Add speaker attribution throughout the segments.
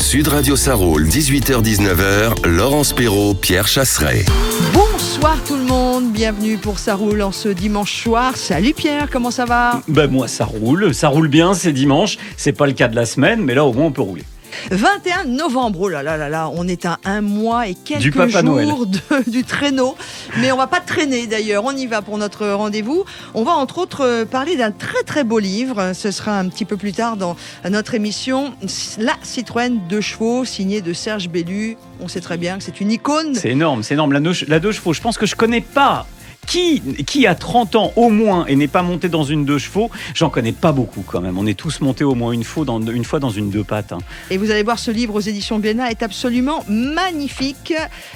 Speaker 1: Sud Radio Sarroul, 18h-19h, Laurence Perrault, Pierre Chasseret.
Speaker 2: Bonsoir tout le monde, bienvenue pour Ça roule en ce dimanche soir. Salut Pierre, comment ça va ?
Speaker 3: Moi ça roule bien, c'est dimanche, c'est pas le cas de la semaine, mais là au moins on peut rouler.
Speaker 2: 21 novembre, oh là là là là, on est à un mois et quelques jours du traîneau. Mais on va pas traîner d'ailleurs, on y va pour notre rendez-vous. On va entre autres parler d'un très très beau livre. Ce sera un petit peu plus tard dans notre émission. La Citroën 2 chevaux, signée de Serge Bellu. On sait très bien que c'est une icône.
Speaker 3: C'est énorme. La 2 chevaux, je pense que je connais pas. Qui a 30 ans au moins et n'est pas monté dans une 2 chevaux, j'en connais pas beaucoup quand même. On est tous montés au moins une fois dans une 2 pattes.
Speaker 2: Et vous allez voir, ce livre aux éditions Glénat est absolument magnifique.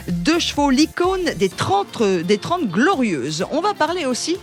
Speaker 2: 2 chevaux, l'icône des 30 glorieuses. On va parler aussi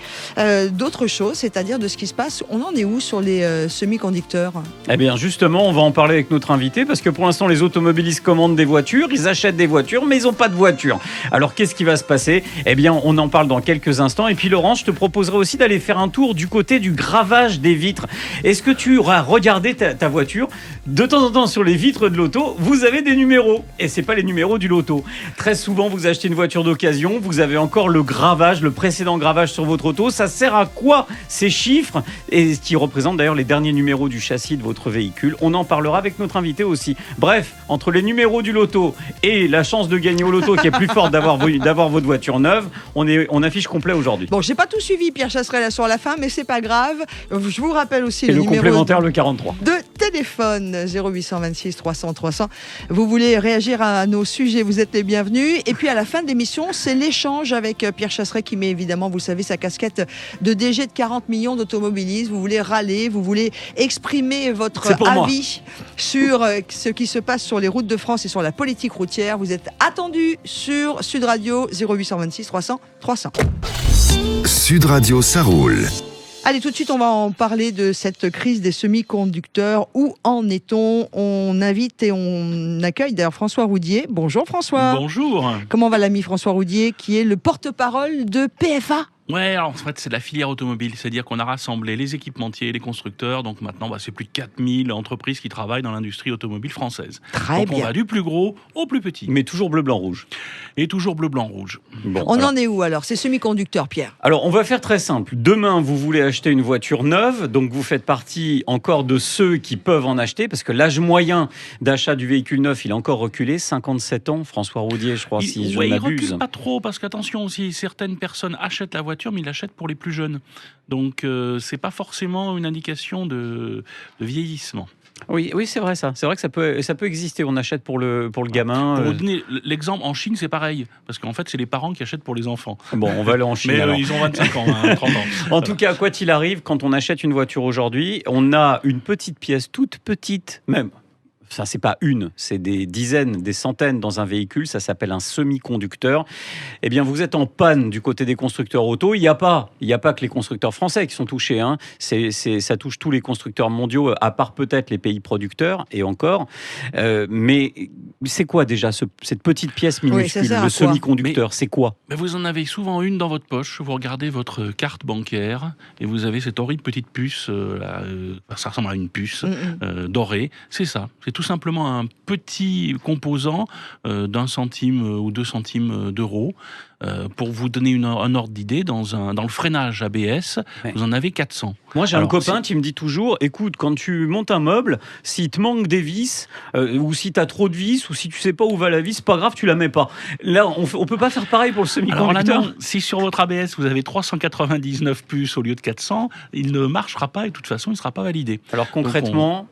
Speaker 2: d'autre chose, c'est-à-dire de ce qui se passe. On en est où sur les semi-conducteurs ?
Speaker 3: Eh bien justement, on va en parler avec notre invité parce que pour l'instant les automobilistes commandent des voitures, ils achètent des voitures mais ils n'ont pas de voiture. Alors qu'est-ce qui va se passer ? Eh bien on en parle dans quelques instants. Et puis Laurent, je te proposerai aussi d'aller faire un tour du côté du gravage des vitres. Est-ce que tu auras regardé ta voiture ? De temps en temps sur les vitres de l'auto, vous avez des numéros. Et c'est pas les numéros du loto. Très souvent, vous achetez une voiture d'occasion, vous avez encore le gravage, le précédent gravage sur votre auto. Ça sert à quoi ces chiffres ? Et ce qui représente d'ailleurs les derniers numéros du châssis de votre véhicule. On en parlera avec notre invité aussi. Bref, entre les numéros du loto et la chance de gagner au loto qui est plus forte d'avoir votre voiture neuve, on affiche complet aujourd'hui.
Speaker 2: Bon, j'ai pas tout suivi, Pierre Chasseret, là sur la fin, mais c'est pas grave. Je vous rappelle aussi le numéro
Speaker 3: complémentaire, le 43.
Speaker 2: De téléphone 0826 300 300. Vous voulez réagir à nos sujets, vous êtes les bienvenus. Et puis à la fin de l'émission, c'est l'échange avec Pierre Chasseret qui met évidemment, vous le savez, sa casquette de DG de 40 millions d'automobilistes. Vous voulez râler, vous voulez exprimer votre avis sur ce qui se passe sur les routes de France et sur la politique routière. Vous êtes attendu sur Sud Radio 0826 300 300.
Speaker 1: Sud Radio Sarroul.
Speaker 2: Allez, tout de suite, on va en parler de cette crise des semi-conducteurs. Où en est-on ? On invite et on accueille d'ailleurs François Roudier. Bonjour François.
Speaker 4: Bonjour.
Speaker 2: Comment va l'ami François Roudier, qui est le porte-parole de PFA ?
Speaker 4: Ouais, alors en fait, c'est la filière automobile, c'est-à-dire qu'on a rassemblé les équipementiers, les constructeurs, donc maintenant, c'est plus de 4000 entreprises qui travaillent dans l'industrie automobile française.
Speaker 2: Très bien.
Speaker 4: On va du plus gros au plus petit.
Speaker 3: Mais toujours bleu, blanc, rouge.
Speaker 4: Et toujours bleu, blanc, rouge.
Speaker 3: Bon,
Speaker 2: on en est où alors, ces semi-conducteurs, Pierre ?
Speaker 3: Alors, on va faire très simple. Demain, vous voulez acheter une voiture neuve, donc vous faites partie encore de ceux qui peuvent en acheter, parce que l'âge moyen d'achat du véhicule neuf, il a encore reculé, 57 ans, François Roudier, je crois, si je ne m'abuse.
Speaker 4: Il recule pas trop, parce qu'attention aussi, certaines personnes achètent la voiture, mais ils l'achètent pour les plus jeunes. Donc, c'est pas forcément une indication de vieillissement.
Speaker 3: Oui, c'est vrai ça. C'est vrai que ça peut exister. On achète pour le gamin.
Speaker 4: Pour vous donner l'exemple, en Chine, c'est pareil. Parce qu'en fait, c'est les parents qui achètent pour les enfants.
Speaker 3: Bon, on va aller en Chine.
Speaker 4: Mais
Speaker 3: alors.
Speaker 4: ils ont 25 ans, 30 ans.
Speaker 3: En tout cas, quoi qu'il arrive, quand on achète une voiture aujourd'hui, on a une petite pièce, toute petite, même. Ça, c'est pas une, c'est des dizaines, des centaines dans un véhicule. Ça s'appelle un semi-conducteur. Eh bien, vous êtes en panne du côté des constructeurs auto. Il n'y a pas que les constructeurs français qui sont touchés. Hein. Ça touche tous les constructeurs mondiaux, à part peut-être les pays producteurs, et encore. Mais c'est quoi déjà cette petite pièce minuscule, le semi-conducteur ? C'est quoi ?
Speaker 4: Mais vous en avez souvent une dans votre poche. Vous regardez votre carte bancaire et vous avez cette horrible petite puce. Ça ressemble à une puce dorée. C'est ça. C'est tout simplement un petit composant d'1 centime ou 2 centimes d'euros. Pour vous donner un ordre d'idée, dans le freinage ABS, vous en avez 400.
Speaker 3: Moi, j'ai un copain qui me dit toujours, écoute, quand tu montes un meuble, s'il te manque des vis, ou si tu as trop de vis, ou si tu sais pas où va la vis, c'est pas grave, tu la mets pas. Là, on peut pas faire pareil pour le semi-conducteur.
Speaker 4: Alors là, non, si sur votre ABS, vous avez 399 puces au lieu de 400, il ne marchera pas et de toute façon, il ne sera pas validé.
Speaker 3: Alors concrètement,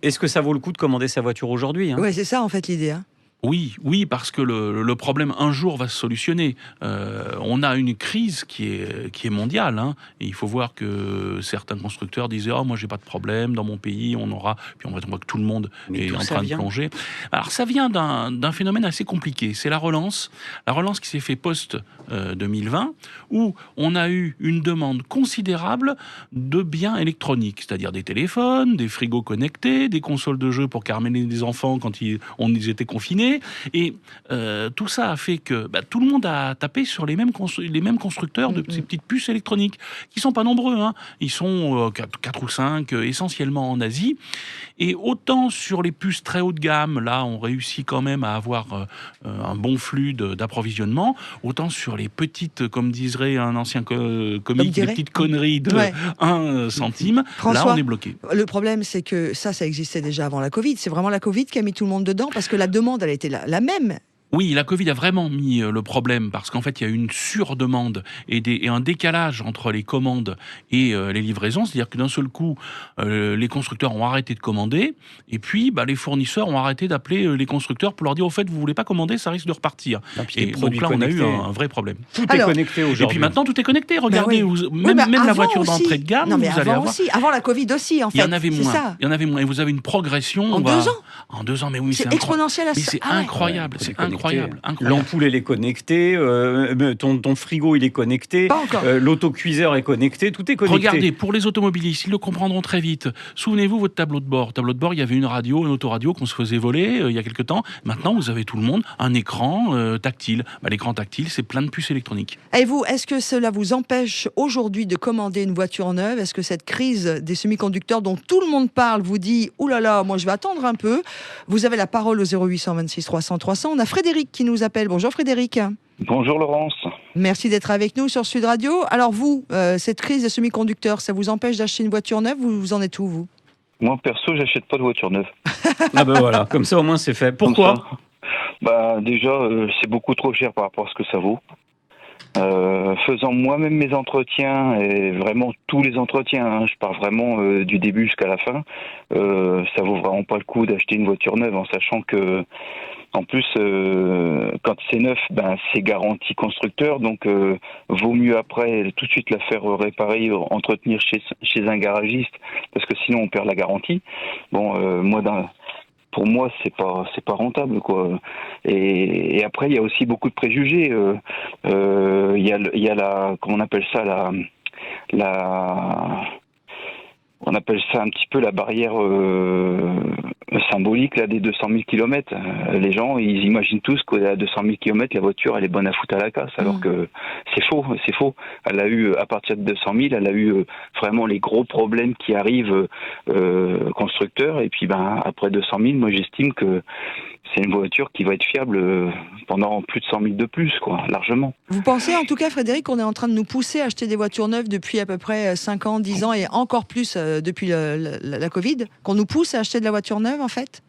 Speaker 3: est-ce que ça vaut le coup de commander sa voiture aujourd'hui ?
Speaker 2: Oui, c'est ça en fait l'idée.
Speaker 4: Oui, parce que le problème un jour va se solutionner. On a une crise qui est mondiale. Hein, et il faut voir que certains constructeurs disaient moi j'ai pas de problème dans mon pays, puis on voit que tout le monde est en train de plonger. Alors ça vient d'un phénomène assez compliqué. C'est la relance qui s'est fait post 2020, où on a eu une demande considérable de biens électroniques, c'est-à-dire des téléphones, des frigos connectés, des consoles de jeux pour calmer les enfants quand ils étaient confinés. bloqué. Et tout ça a fait que tout le monde a tapé sur les mêmes constructeurs de ces petites puces électroniques, qui sont pas nombreux. Hein. Ils sont 4 ou 5, essentiellement en Asie. Et autant sur les puces très haut de gamme, là, on réussit quand même à avoir un bon flux d'approvisionnement. Autant sur les petites, comme dirait un ancien comique, les petites conneries de 1 centime,
Speaker 2: François,
Speaker 4: là, on est bloqué.
Speaker 2: Le problème, c'est que ça existait déjà avant la Covid. C'est vraiment la Covid qui a mis tout le monde dedans, parce que la demande, elle était la même.
Speaker 4: Oui, la Covid a vraiment mis le problème parce qu'en fait, il y a eu une surdemande et un décalage entre les commandes et les livraisons. C'est-à-dire que d'un seul coup, les constructeurs ont arrêté de commander et puis les fournisseurs ont arrêté d'appeler les constructeurs pour leur dire au fait, vous voulez pas commander, ça risque de repartir. Et donc là, on a eu un vrai problème.
Speaker 3: Tout est connecté aujourd'hui.
Speaker 4: Et puis maintenant, tout est connecté. Regardez, même la voiture d'entrée de gamme, vous allez avoir.
Speaker 2: Avant la Covid aussi, en fait.
Speaker 4: Il y en avait moins. Il y en avait moins. Et vous avez une progression.
Speaker 2: En 2 ans.
Speaker 4: En 2 ans, mais oui,
Speaker 2: c'est exponentiel.
Speaker 4: C'est incroyable. C'est incroyable.
Speaker 3: L'ampoule, elle est connectée, ton frigo, il est connecté, l'autocuiseur est connecté, tout est connecté.
Speaker 4: Regardez, pour les automobilistes, ils le comprendront très vite. Souvenez-vous, votre tableau de bord. Tableau de bord, il y avait une radio, une autoradio qu'on se faisait voler il y a quelque temps. Maintenant, vous avez tout le monde un écran tactile. L'écran tactile, c'est plein de puces électroniques.
Speaker 2: Et vous, est-ce que cela vous empêche aujourd'hui de commander une voiture neuve ? Est-ce que cette crise des semi-conducteurs dont tout le monde parle vous dit « Ouh là là, moi je vais attendre un peu ». Vous avez la parole au 0826 300 300. On a Frédéric qui nous appelle. Bonjour Frédéric.
Speaker 5: Bonjour Laurence.
Speaker 2: Merci d'être avec nous sur Sud Radio. Alors vous, cette crise des semi-conducteurs, ça vous empêche d'acheter une voiture neuve ? Vous en êtes où, vous ?
Speaker 5: Moi perso, j'achète pas de voiture neuve.
Speaker 3: Ah ben voilà, comme ça au moins c'est fait. Pourquoi ?
Speaker 5: Déjà, c'est beaucoup trop cher par rapport à ce que ça vaut. Faisant moi-même mes entretiens, et vraiment tous les entretiens, je pars vraiment du début jusqu'à la fin, ça vaut vraiment pas le coup d'acheter une voiture neuve, en sachant que en plus, quand c'est neuf, c'est garantie constructeur, donc vaut mieux après tout de suite la faire réparer, entretenir chez un garagiste, parce que sinon on perd la garantie. Pour moi, c'est pas rentable, quoi. Et après, il y a aussi beaucoup de préjugés. Il y a la, comment on appelle ça, on appelle ça un petit peu la barrière symbolique là, des 200 000 km. Les gens, ils imaginent tous qu'à 200 000 km, la voiture, elle est bonne à foutre à la casse, alors que c'est faux. Elle a eu, à partir de 200 000, elle a eu vraiment les gros problèmes qui arrivent constructeurs. Et puis, après 200 000, moi, j'estime que c'est une voiture qui va être fiable pendant plus de 100 000 de plus, quoi, largement.
Speaker 2: Vous pensez, en tout cas, Frédéric, qu'on est en train de nous pousser à acheter des voitures neuves depuis à peu près 5 ans, 10 ans, et encore plus depuis la Covid, qu'on nous pousse à acheter de la voiture neuve, en fait ?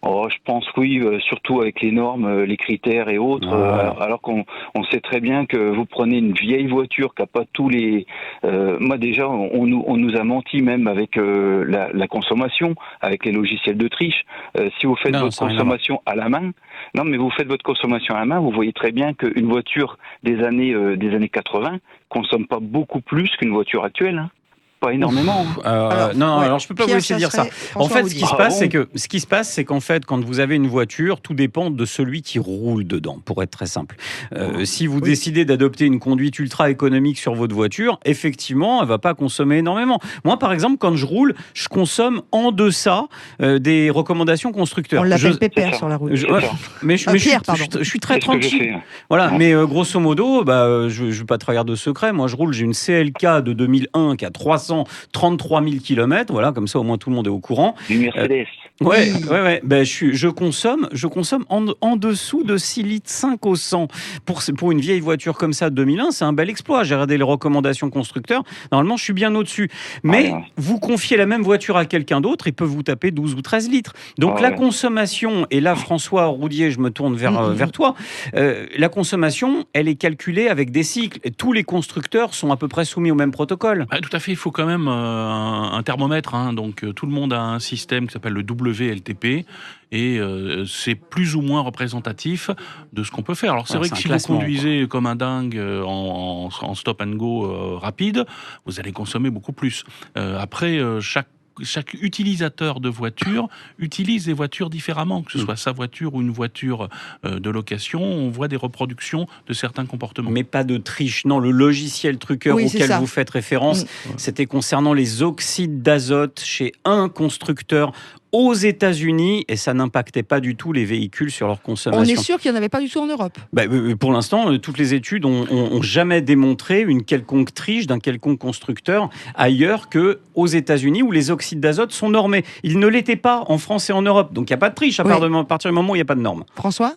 Speaker 5: Je pense que oui, surtout avec les normes, les critères et autres, alors qu'on sait très bien que vous prenez une vieille voiture qui n'a pas tous les... moi déjà, on nous a menti même avec la consommation, avec les logiciels de triche. Si vous faites votre consommation à la main, vous faites votre consommation à la main, vous voyez très bien qu'une voiture des années 80 consomme pas beaucoup plus qu'une voiture actuelle, hein. Pas énormément.
Speaker 3: Alors je peux pas vous laisser dire ça. En fait, ce qui se passe, c'est qu'en fait, quand vous avez une voiture, tout dépend de celui qui roule dedans, pour être très simple. Si vous décidez d'adopter une conduite ultra économique sur votre voiture, effectivement, elle va pas consommer énormément. Moi, par exemple, quand je roule, je consomme en deçà des recommandations constructeurs.
Speaker 2: On l'appelle pépère sur la route.
Speaker 3: Mais je suis très tranquille. Voilà, mais grosso modo, je vais pas trahir de secret. Moi, je roule, j'ai une CLK de 2001 qui a 333 000 km, voilà, comme ça au moins tout le monde est au courant.
Speaker 5: Du Mercedes.
Speaker 3: Ouais. Je consomme en dessous de 6 litres 5 au 100. Pour une vieille voiture comme ça de 2001, c'est un bel exploit. J'ai regardé les recommandations constructeurs. Normalement, je suis bien au-dessus. Mais vous confiez la même voiture à quelqu'un d'autre, il peut vous taper 12 ou 13 litres. Donc la consommation, et là, François Roudier, je me tourne vers toi, la consommation, elle est calculée avec des cycles. Et tous les constructeurs sont à peu près soumis au même protocole.
Speaker 4: Tout à fait, il faut quand même un thermomètre. Donc tout le monde a un système qui s'appelle le WLTP. Et c'est plus ou moins représentatif de ce qu'on peut faire. Alors c'est vrai que si vous conduisez comme un dingue en stop and go rapide, vous allez consommer beaucoup plus. Après, chaque utilisateur de voiture utilise des voitures différemment, que ce soit sa voiture ou une voiture de location. On voit des reproductions de certains comportements.
Speaker 3: Mais pas de triche. Non, le logiciel truqueur auquel vous faites référence, c'était concernant les oxydes d'azote chez un constructeur aux États-Unis et ça n'impactait pas du tout les véhicules sur leur consommation.
Speaker 2: On est sûr qu'il n'y en avait pas du tout en Europe.
Speaker 3: Pour l'instant, toutes les études ont jamais démontré une quelconque triche d'un quelconque constructeur ailleurs qu'aux États-Unis où les oxydes d'azote sont normés. Ils ne l'étaient pas en France et en Europe. Donc il n'y a pas de triche à partir du moment où il n'y a pas de normes.
Speaker 2: François ?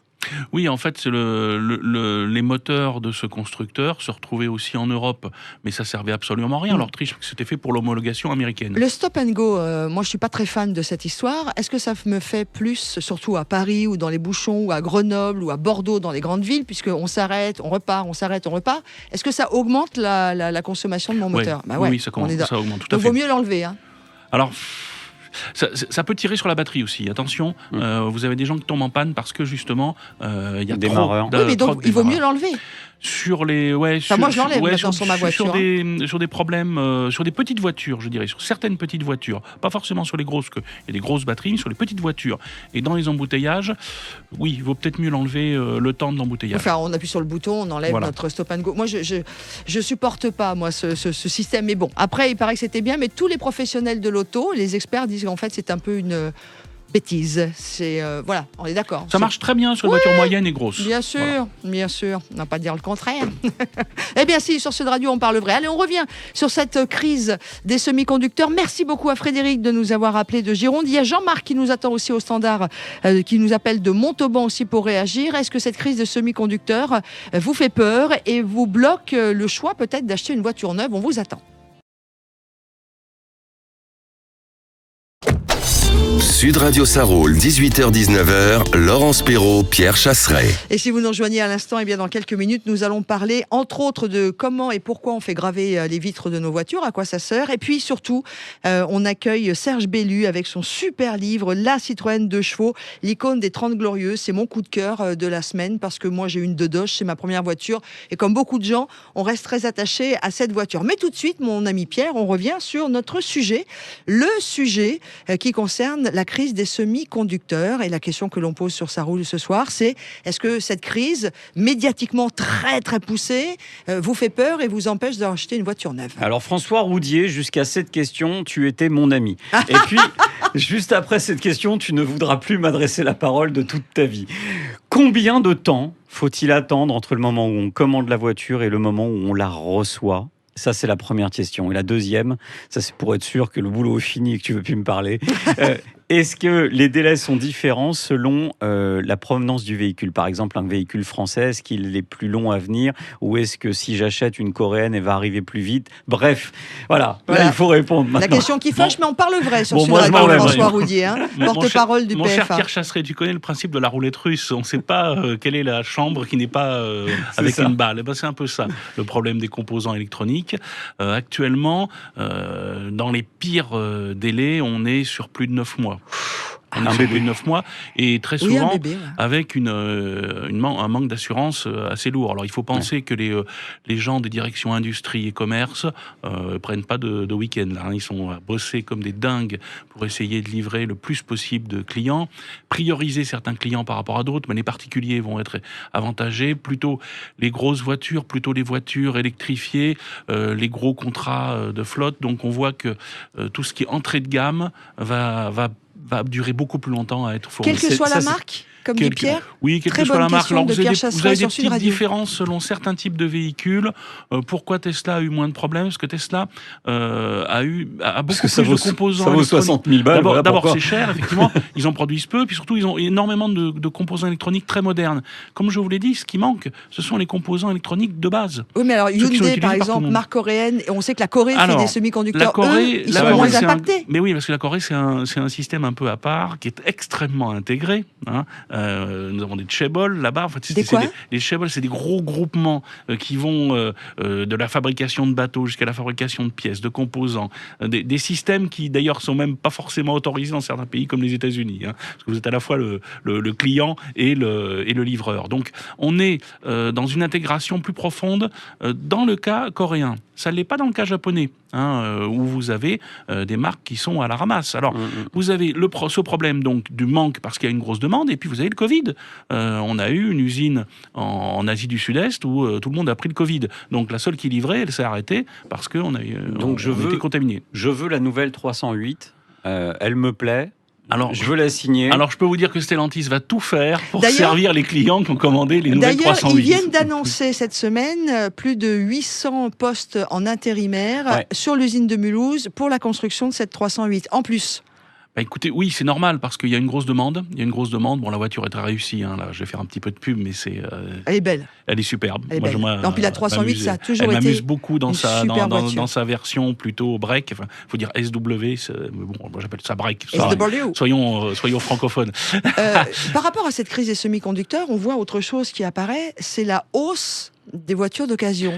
Speaker 4: Oui, en fait, c'est les moteurs de ce constructeur se retrouvaient aussi en Europe, mais ça servait absolument à rien. Leur triche, parce que c'était fait pour l'homologation américaine.
Speaker 2: Le stop and go, moi je suis pas très fan de cette histoire. Est-ce que ça me fait plus, surtout à Paris ou dans les bouchons, ou à Grenoble ou à Bordeaux, dans les grandes villes, puisqu'on s'arrête, on repart, on s'arrête, on repart. Est-ce que ça augmente la consommation de mon moteur ?
Speaker 4: Oui, ça augmente tout à fait.
Speaker 2: Donc vaut mieux l'enlever. Hein.
Speaker 4: Alors. Ça peut tirer sur la batterie aussi. Attention, vous avez des gens qui tombent en panne parce que justement, il y a
Speaker 3: démarreur.
Speaker 2: Oui, mais donc il vaut mieux l'enlever.
Speaker 4: Sur les,
Speaker 2: moi je l'enlève maintenant sur ma voiture.
Speaker 4: Sur des problèmes, sur des petites voitures, je dirais, sur certaines petites voitures, pas forcément sur les grosses, il y a des grosses batteries, mais sur les petites voitures. Et dans les embouteillages, oui, il vaut peut-être mieux l'enlever le temps de l'embouteillage.
Speaker 2: Enfin, on appuie sur le bouton, on enlève notre stop and go. Moi, je supporte pas moi ce système. Mais bon, après, il paraît que c'était bien, mais tous les professionnels de l'auto, les experts disent qu'en fait, c'est un peu une bêtise. C'est voilà, on est d'accord.
Speaker 4: Ça marche très bien sur les voitures moyennes et grosses.
Speaker 2: Bien sûr, bien sûr. On n'a pas à dire le contraire. Eh bien si, sur Sud Radio, on parle vrai. Allez, on revient sur cette crise des semi-conducteurs. Merci beaucoup à Frédéric de nous avoir appelé de Gironde. Il y a Jean-Marc qui nous attend aussi au standard, qui nous appelle de Montauban aussi pour réagir. Est-ce que cette crise de semi-conducteurs vous fait peur et vous bloque le choix peut-être d'acheter une voiture neuve ? On vous attend.
Speaker 1: Sud Radio Sarraul, 18h-19h, Laurence Perrault, Pierre Chasseret.
Speaker 2: Et si vous nous rejoignez à l'instant, eh bien dans quelques minutes, nous allons parler entre autres de comment et pourquoi on fait graver les vitres de nos voitures, à quoi ça sert. Et puis surtout, on accueille Serge Bellu avec son super livre, La Citroën 2 chevaux, l'icône des 30 glorieuses. C'est mon coup de cœur de la semaine parce que moi j'ai une Doge, c'est ma première voiture. Et comme beaucoup de gens, on reste très attaché à cette voiture. Mais tout de suite, mon ami Pierre, on revient sur notre sujet. Le sujet qui concerne la crise des semi-conducteurs. Et la question que l'on pose sur Sarraul ce soir, c'est est-ce que cette crise, médiatiquement très très poussée, vous fait peur et vous empêche d'acheter une voiture neuve ?
Speaker 3: Alors François Roudier, jusqu'à cette question, tu étais mon ami. Et puis, juste après cette question, tu ne voudras plus m'adresser la parole de toute ta vie. Combien de temps faut-il attendre entre le moment où on commande la voiture et le moment où on la reçoit ? Ça, c'est la première question. Et la deuxième, ça c'est pour être sûr que le boulot est fini et que tu ne veux plus me parler. Est-ce que les délais sont différents selon la provenance du véhicule ? Par exemple, un véhicule français, est-ce qu'il est plus long à venir ? Ou est-ce que si j'achète une coréenne, elle va arriver plus vite ? Bref, voilà. Là, il faut répondre maintenant.
Speaker 2: La question qui fâche, mais on parle vrai sur Sud
Speaker 3: moi,
Speaker 2: Radio, François Roudier, porte-parole du PFA.
Speaker 4: Mon cher Pierre Chasseret, tu connais le principe de la roulette russe. On ne sait pas quelle est la chambre qui n'est pas avec une balle. C'est un peu ça, le problème des composants électroniques. Actuellement, dans les pires délais, on est sur plus de 9 mois. On est sur plus de 9 mois et très souvent avec un manque d'assurance assez lourd. Alors il faut penser que les gens des directions industrie et commerce prennent pas de week-end là. Ils sont à bosser comme des dingues pour essayer de livrer le plus possible de clients, prioriser certains clients par rapport à d'autres, mais les particuliers vont être avantagés. Plutôt les grosses voitures, plutôt les voitures électrifiées, les gros contrats de flotte. Donc on voit que tout ce qui est entrée de gamme va durer beaucoup plus longtemps à être fourni.
Speaker 2: Quelle que soit la marque, comme dit Pierre ?
Speaker 4: Oui, quelle que soit la marque. Alors, vous avez des petites différences selon certains types de véhicules. Pourquoi Tesla a eu moins de problèmes ? Parce que Tesla a beaucoup plus de composants.
Speaker 3: Ça vaut 60 000 balles.
Speaker 4: D'abord, c'est cher, effectivement. Ils en produisent peu. Puis surtout, ils ont énormément de composants électroniques très modernes. Comme je vous l'ai dit, ce qui manque, ce sont les composants électroniques de base.
Speaker 2: Oui, mais alors Hyundai, par exemple, marque coréenne, et on sait que la Corée fait des semi-conducteurs. Ils sont moins impactés.
Speaker 4: Mais oui, parce que la Corée, c'est un système un peu à part, qui est extrêmement intégré. Nous avons des chaebols là-bas. En fait, les chaebols, c'est des gros groupements qui vont de la fabrication de bateaux jusqu'à la fabrication de pièces, de composants. Des systèmes qui, d'ailleurs, sont même pas forcément autorisés dans certains pays comme les États-Unis. Parce que vous êtes à la fois le client et le livreur. Donc, on est dans une intégration plus profonde dans le cas coréen. Ça ne l'est pas dans le cas japonais, où vous avez des marques qui sont à la ramasse. Alors, vous avez ce problème donc du manque parce qu'il y a une grosse demande, et puis vous avez le Covid. On a eu une usine en Asie du Sud-Est où tout le monde a pris le Covid. Donc la seule qui livrait, elle s'est arrêtée parce qu'on a été contaminé.
Speaker 3: Je veux la nouvelle 308. Elle me plaît.
Speaker 4: Alors,
Speaker 3: Je veux la signer.
Speaker 4: Alors, je peux vous dire que Stellantis va tout faire pour
Speaker 2: D'ailleurs-
Speaker 4: servir les clients qui ont commandé les nouvelles
Speaker 2: D'ailleurs,
Speaker 4: 308.
Speaker 2: ils viennent d'annoncer cette semaine plus de 800 postes en intérimaire
Speaker 3: Ouais.
Speaker 2: sur l'usine de Mulhouse pour la construction de cette 308. En plus,
Speaker 4: Bah, écoutez, oui, c'est normal parce qu'il y a une grosse demande. Bon, la voiture est très réussie. Hein, là, je vais faire un petit peu de pub, mais
Speaker 2: elle est belle.
Speaker 4: elle est superbe.
Speaker 2: Elle est belle. Non, puis la 308, ça a toujours
Speaker 4: elle
Speaker 2: été
Speaker 4: m'amuse beaucoup dans
Speaker 2: une super voiture.
Speaker 4: dans sa version plutôt break. Enfin, faut dire SW. Mais bon, moi j'appelle ça break.
Speaker 2: SW.
Speaker 4: Soyons francophones.
Speaker 2: Par rapport à cette crise des semi-conducteurs, on voit autre chose qui apparaît, c'est la hausse des voitures d'occasion.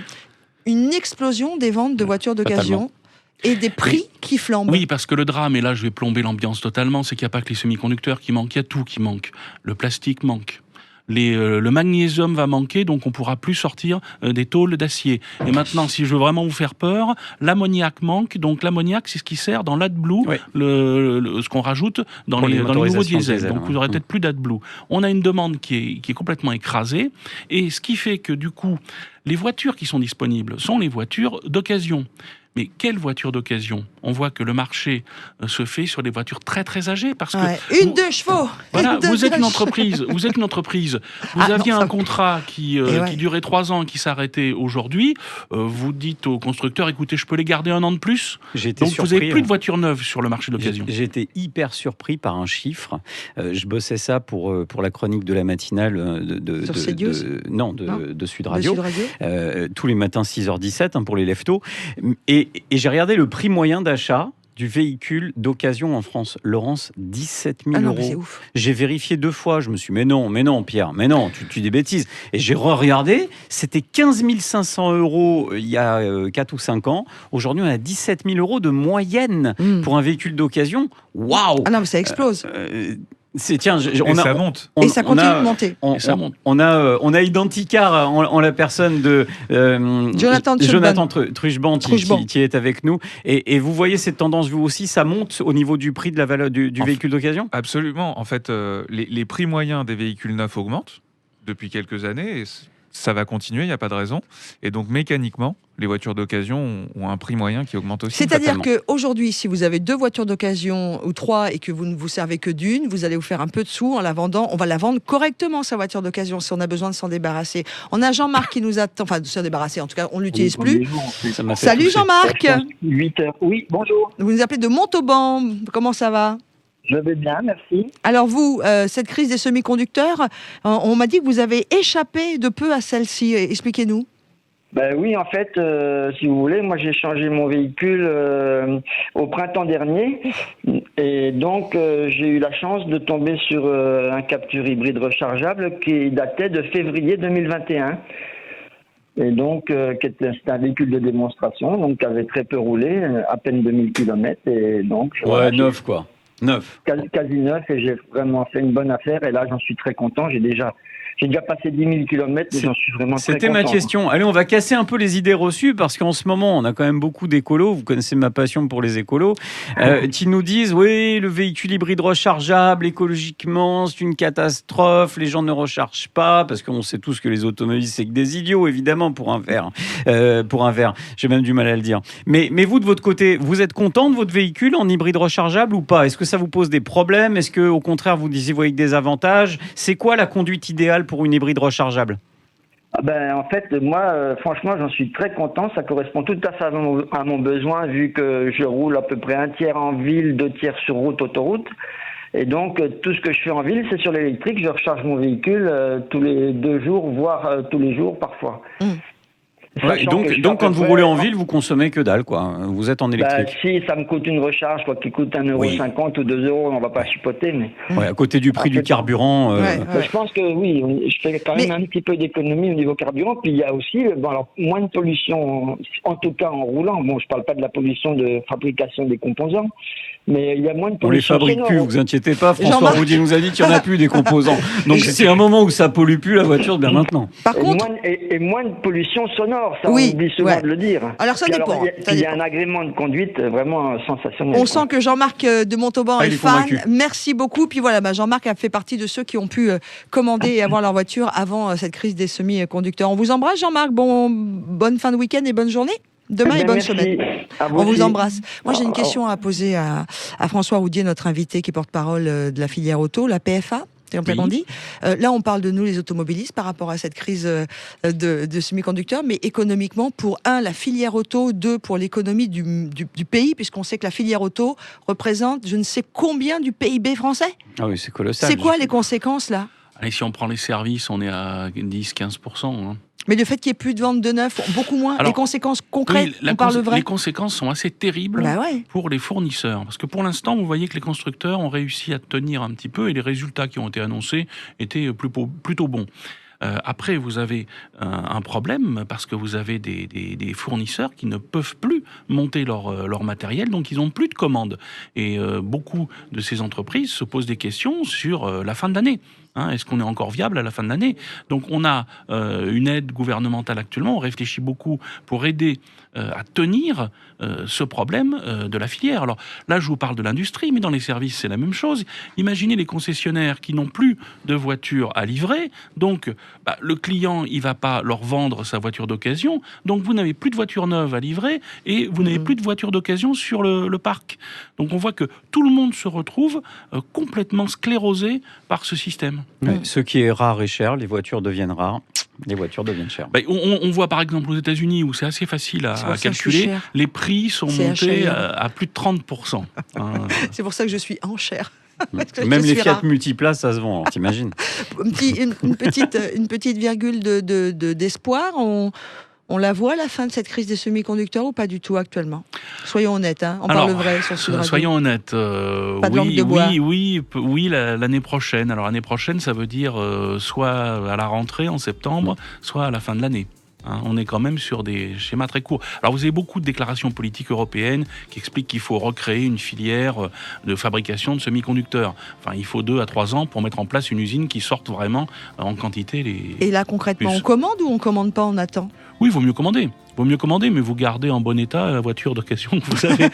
Speaker 2: Une explosion des ventes de voitures d'occasion et des prix qui flambent.
Speaker 4: Oui, parce que le drame, et là je vais plomber l'ambiance totalement, c'est qu'il n'y a pas que les semi-conducteurs qui manquent, il y a tout qui manque. Le plastique manque. Le magnésium va manquer, donc on pourra plus sortir des tôles d'acier. Et maintenant, si je veux vraiment vous faire peur, l'ammoniac manque. Donc l'ammoniac, c'est ce qui sert dans l'AdBlue,
Speaker 3: Oui.
Speaker 4: ce qu'on rajoute dans
Speaker 3: Pour
Speaker 4: les
Speaker 3: les
Speaker 4: nouveaux
Speaker 3: motorisations
Speaker 4: diesels.
Speaker 3: diesel,
Speaker 4: Donc
Speaker 3: ouais.
Speaker 4: vous aurez peut-être plus d'AdBlue. On a une demande qui est complètement écrasée, et ce qui fait que du coup, les voitures qui sont disponibles sont les voitures d'occasion. Mais quelle voiture d'occasion ? On voit que le marché se fait sur des voitures très très âgées parce que
Speaker 2: Ouais. Une 2 chevaux.
Speaker 4: voilà,
Speaker 2: Une
Speaker 4: vous êtes une
Speaker 2: deux-
Speaker 4: entreprise. Vous
Speaker 2: Ah,
Speaker 4: aviez
Speaker 2: non,
Speaker 4: un
Speaker 2: ça-
Speaker 4: contrat qui
Speaker 2: ouais.
Speaker 4: durait 3 ans, qui s'arrêtait aujourd'hui. Vous dites au constructeur, écoutez, je peux les garder 1 an de plus.
Speaker 3: J'ai été
Speaker 4: Donc vous
Speaker 3: surpris.
Speaker 4: n'avez plus de voitures neuves sur le marché d'occasion.
Speaker 3: J'ai été hyper surpris par un chiffre. Je bossais ça pour la chronique de la matinale
Speaker 2: Sur CNews Non.
Speaker 3: de Sud
Speaker 2: de
Speaker 3: Radio.
Speaker 2: Sud Radio.
Speaker 3: Tous les matins 6h17 pour les leftos. Et j'ai regardé le prix moyen d'achat du véhicule d'occasion en France. Laurence, 17 000
Speaker 2: Ah non, mais c'est
Speaker 3: euros.
Speaker 2: ouf.
Speaker 3: J'ai vérifié 2 fois. Je me suis dit, mais non, Pierre, mais non, tu dis des bêtises. Et j'ai regardé, c'était 15 500 euros il y a 4 ou 5 ans. Aujourd'hui, on a 17 000 euros de moyenne pour un véhicule d'occasion. Waouh.
Speaker 2: Ah non, mais ça explose.
Speaker 3: Tiens,
Speaker 6: Et ça monte.
Speaker 2: Et ça continue de monter.
Speaker 4: Et ça monte.
Speaker 3: On a Identicar en la personne de
Speaker 2: Jonathan
Speaker 3: Truchban qui est avec nous. Et vous voyez cette tendance, vous aussi, ça monte au niveau du prix de la valeur du véhicule d'occasion ?
Speaker 6: Absolument. En fait, les prix moyens des véhicules neufs augmentent depuis quelques années et ça va continuer, il n'y a pas de raison. Et donc, mécaniquement, les voitures d'occasion ont un prix moyen qui augmente aussi.
Speaker 2: C'est-à-dire
Speaker 3: fatalement.
Speaker 2: qu'aujourd'hui, si vous avez 2 voitures d'occasion ou 3 et que vous ne vous servez que d'une, vous allez vous faire un peu de sous en la vendant. On va la vendre correctement, sa voiture d'occasion, si on a besoin de s'en débarrasser. On a Jean-Marc qui nous attend, enfin de s'en débarrasser, en tout cas, on ne l'utilise plus.
Speaker 3: Ça m'a fait
Speaker 2: Salut
Speaker 3: toucher.
Speaker 2: Jean-Marc.
Speaker 5: 8 heures. Oui, bonjour.
Speaker 2: Vous nous appelez de Montauban. Comment ça va ?
Speaker 5: Je vais bien, merci.
Speaker 2: Alors vous, cette crise des semi-conducteurs, on m'a dit que vous avez échappé de peu à celle-ci. Expliquez-nous.
Speaker 7: Ben oui, en fait, si vous voulez, moi j'ai changé mon véhicule au printemps dernier et donc j'ai eu la chance de tomber sur un Captur hybride rechargeable qui datait de février 2021. Et donc, c'était un véhicule de démonstration, donc qui avait très peu roulé, à peine 2000 km. Et donc,
Speaker 3: Ouais, neuf quoi. Neuf.
Speaker 7: quasi neuf, et j'ai vraiment fait une bonne affaire. Et là, j'en suis très content. J'ai déjà passé 10 000 km, mais j'en suis vraiment très content.
Speaker 3: C'était ma question. Allez, on va casser un peu les idées reçues parce qu'en ce moment, on a quand même beaucoup d'écolos. Vous connaissez ma passion pour les écolos. Qui nous disent, oui, le véhicule hybride rechargeable, écologiquement, c'est une catastrophe. Les gens ne rechargent pas parce qu'on sait tous que les automobilistes, c'est que des idiots, évidemment, pour un verre. J'ai même du mal à le dire. Mais vous, de votre côté, vous êtes content de votre véhicule en hybride rechargeable ou pas ? Est-ce que ça vous pose des problèmes ? Est-ce que, au contraire, vous y voyez que des avantages ? C'est quoi la conduite idéale pour une hybride rechargeable ?
Speaker 7: En fait, moi, franchement, j'en suis très content. Ça correspond tout à fait à mon besoin, vu que je roule à peu près 1/3 en ville, 2/3 sur route, autoroute. Et donc, tout ce que je fais en ville, c'est sur l'électrique. Je recharge mon véhicule tous les 2 jours, voire tous les jours parfois.
Speaker 3: Ouais, donc quand vous roulez en ville, vous consommez que dalle, quoi. Vous êtes en électrique.
Speaker 7: Si ça me coûte une recharge, quoi, qui coûte 1,50 € ou 2 €, on va pas chipoter, mais.
Speaker 3: Ouais, à côté du prix du carburant.
Speaker 7: Je pense que oui, je fais quand même un petit peu d'économie au niveau carburant. Puis il y a aussi, moins de pollution, en tout cas en roulant. Bon, je parle pas de la pollution de fabrication des composants, mais il y a moins de
Speaker 3: On les
Speaker 7: pollution.
Speaker 3: fabrique plus, vous inquiétez pas. François
Speaker 2: Jean-Marc.
Speaker 3: Roudy nous a dit qu'il n'y en a plus des composants. Donc c'est un moment où ça pollue plus la voiture, bien maintenant.
Speaker 2: Par contre,
Speaker 7: Moins de pollution sonore, ça
Speaker 2: Oui,
Speaker 7: on oublie souvent
Speaker 2: ouais.
Speaker 7: de le dire.
Speaker 2: Alors, ça
Speaker 7: Puis
Speaker 2: dépend, ça
Speaker 7: il y a
Speaker 2: dépend.
Speaker 7: un agrément de conduite vraiment sensationnel.
Speaker 2: on
Speaker 7: quoi.
Speaker 2: sent que Jean-Marc de Montauban est
Speaker 3: il est
Speaker 2: fan.
Speaker 3: convaincu.
Speaker 2: Merci beaucoup. Puis voilà, Jean-Marc a fait partie de ceux qui ont pu commander et avoir leur voiture avant cette crise des semi-conducteurs. On vous embrasse, Jean-Marc. Bonne fin de week-end et bonne journée. Demain et bonne
Speaker 7: Merci.
Speaker 2: semaine.
Speaker 7: À
Speaker 2: On vous
Speaker 7: aussi.
Speaker 2: embrasse. Moi, j'ai une
Speaker 7: Au-
Speaker 2: question à poser à François Roudier, notre invité qui est porte-parole de la filière auto, la PFA. C'est comme ça qu'on dit. Là, on parle de nous, les automobilistes, par rapport à cette crise de semi-conducteurs, mais économiquement, pour la filière auto, pour l'économie du pays, puisqu'on sait que la filière auto représente je ne sais combien du PIB français.
Speaker 3: Ah oui, c'est colossal.
Speaker 2: C'est quoi les conséquences, là?
Speaker 4: Allez, si on prend les services, on est à 10-15%. Hein.
Speaker 2: Mais le fait qu'il n'y ait plus de vente de neuf, beaucoup moins.
Speaker 4: Alors,
Speaker 2: les conséquences concrètes,
Speaker 4: Oui,
Speaker 2: on parle vrai.
Speaker 4: les conséquences sont assez terribles
Speaker 2: Bah ouais.
Speaker 4: pour les fournisseurs. Parce que pour l'instant, vous voyez que les constructeurs ont réussi à tenir un petit peu et les résultats qui ont été annoncés étaient plutôt bons. Après, vous avez un problème parce que vous avez des fournisseurs qui ne peuvent plus monter leur matériel, donc ils n'ont plus de commandes. Et beaucoup de ces entreprises se posent des questions sur la fin de l'année. Est-ce qu'on est encore viable à la fin de l'année? Donc on a une aide gouvernementale actuellement, on réfléchit beaucoup pour aider à tenir ce problème de la filière. Alors là, je vous parle de l'industrie, mais dans les services, c'est la même chose. Imaginez les concessionnaires qui n'ont plus de voitures à livrer, donc le client, il va pas leur vendre sa voiture d'occasion, donc vous n'avez plus de voitures neuves à livrer et vous n'avez plus de voitures d'occasion sur le parc. Donc on voit que tout le monde se retrouve complètement sclérosé par ce système.
Speaker 3: Ouais, ce qui est rare et cher, les voitures deviennent rares, les voitures deviennent chères.
Speaker 4: On voit par exemple aux États-Unis où c'est assez facile à calculer, les prix sont montés à plus de 30%.
Speaker 2: C'est pour ça que je suis en chair.
Speaker 3: Même les Fiat Multiplace, ça se vend, t'imagines.
Speaker 2: Une petite virgule d'espoir. On la voit, la fin de cette crise des semi-conducteurs, ou pas du tout actuellement? Soyons honnêtes, on parle vrai sur Sud Radio.
Speaker 4: Soyons honnêtes.
Speaker 2: Pas de langue de bois.
Speaker 4: Oui, l'année prochaine. Alors l'année prochaine, ça veut dire soit à la rentrée en septembre, soit à la fin de l'année. On est quand même sur des schémas très courts. Alors vous avez beaucoup de déclarations politiques européennes qui expliquent qu'il faut recréer une filière de fabrication de semi-conducteurs. Enfin, il faut 2 à 3 ans pour mettre en place une usine qui sorte vraiment en quantité les...
Speaker 2: Et là, concrètement, on commande ou on commande pas, on attend?
Speaker 4: Oui, il vaut mieux commander. Mais vous gardez en bon état la voiture d'occasion que vous avez.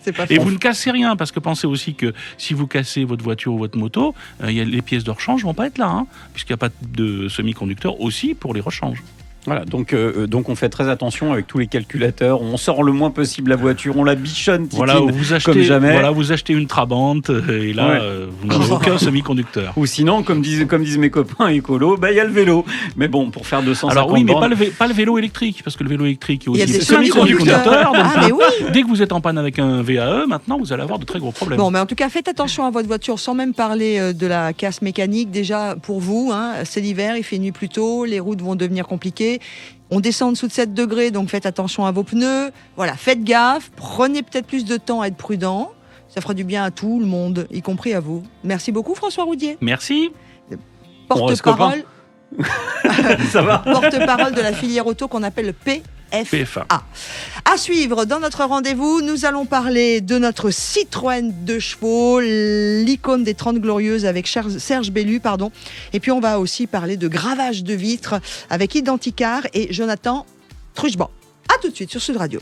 Speaker 2: C'est pas
Speaker 4: Et vous ne cassez rien, parce que pensez aussi que si vous cassez votre voiture ou votre moto, les pièces de rechange vont pas être là, puisqu'il n'y a pas de semi-conducteurs aussi pour les rechanges.
Speaker 3: Voilà, donc on fait très attention avec tous les calculateurs, on sort le moins possible la voiture, on la bichonne comme jamais.
Speaker 4: Voilà, vous achetez une Trabant et là, vous n'avez aucun semi-conducteur.
Speaker 3: Ou sinon, comme disent mes copains écolos, il y a le vélo. Mais bon, pour faire 250
Speaker 4: Alors oui, mais
Speaker 3: bornes...
Speaker 4: pas le vélo électrique, parce que le vélo électrique est aussi
Speaker 2: des
Speaker 4: semi-conducteur.
Speaker 2: Mais oui.
Speaker 4: Dès que vous êtes en panne avec un VAE, maintenant, vous allez avoir de très gros problèmes.
Speaker 2: Bon, mais en tout cas, faites attention à votre voiture, sans même parler de la casse mécanique. Déjà, pour vous, c'est l'hiver, il fait nuit plus tôt, les routes vont devenir compliquées. On descend en dessous de 7 degrés, donc faites attention à vos pneus. Voilà, faites gaffe, prenez peut-être plus de temps à être prudent. Ça fera du bien à tout le monde, y compris à vous. Merci beaucoup, François Roudier.
Speaker 4: Merci.
Speaker 2: Porte-parole.
Speaker 3: Ça va.
Speaker 2: Porte-parole de la filière auto qu'on appelle le PFA. À suivre dans notre rendez-vous, nous allons parler de notre Citroën 2 chevaux, l'icône des 30 Glorieuses avec Serge Bellu, Et puis on va aussi parler de gravage de vitres avec Identicar et Jonathan Truchban. À tout de suite sur Sud Radio.